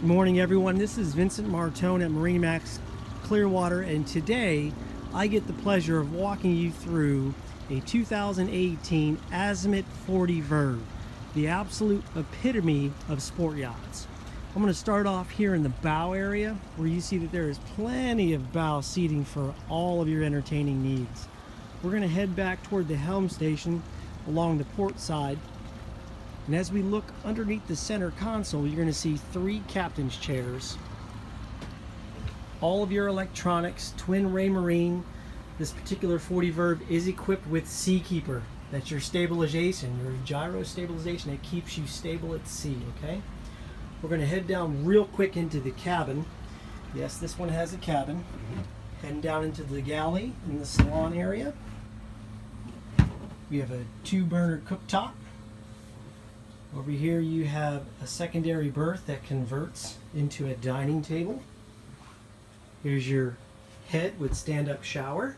Good morning, everyone. This is Vincent Martone at MarineMax Clearwater, and today I get the pleasure of walking you through a 2018 Azimut 40 Verve, the absolute epitome of sport yachts. I'm going to start off here in the bow area, where you see that there is plenty of bow seating for all of your entertaining needs. We're going to head back toward the helm station along the port side. And as we look underneath the center console, you're going to see 3 captain's chairs. All of your electronics, twin Raymarine. This particular 40 Verve is equipped with Seakeeper. That's your stabilization, your gyro stabilization that keeps you stable at sea, okay? We're going to head down real quick into the cabin. Yes, this one has a cabin. Heading down into the galley in the salon area. We have a 2-burner cooktop. Over here you have a secondary berth that converts into a dining table. Here's your head with stand-up shower.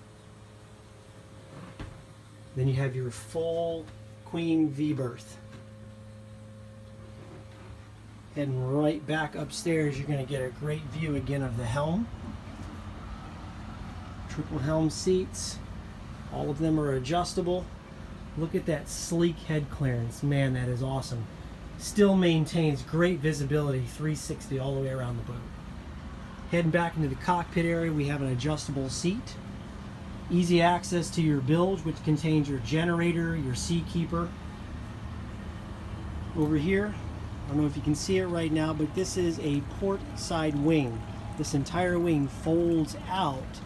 Then you have your full queen V berth. Heading right back upstairs, you're going to get a great view again of the helm. Triple helm seats. All of them are adjustable. Look at that sleek head clearance. Man, that is awesome. Still maintains great visibility, 360 all the way around the boat. Heading back into the cockpit area, we have an adjustable seat. Easy access to your bilge, which contains your generator, your Seakeeper. Over here, I don't know if you can see it right now, but this is a port side wing. This entire wing folds out.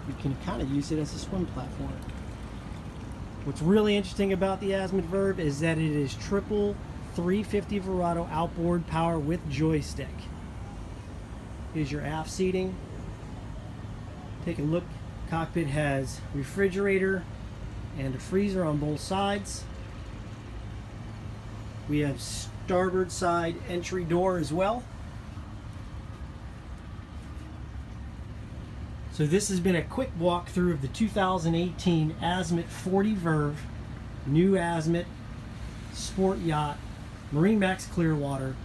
You can kind of use it as a swim platform. What's really interesting about the Azimut Verve is that it is triple 350 Verado outboard power with joystick. Here's your aft seating. Take a look. Cockpit has refrigerator and a freezer on both sides. We have starboard side entry door as well. So this has been a quick walkthrough of the 2018 Azimut 40 Verve, new Azimut sport yacht, MarineMax Clearwater.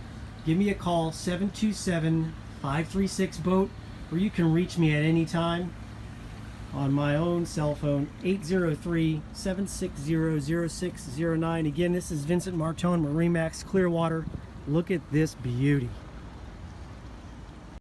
Give me a call, 727-536-BOAT, or you can reach me at any time on my own cell phone, 803-760-0609. Again, this is Vincent Martone, MarineMax Clearwater. Look at this beauty.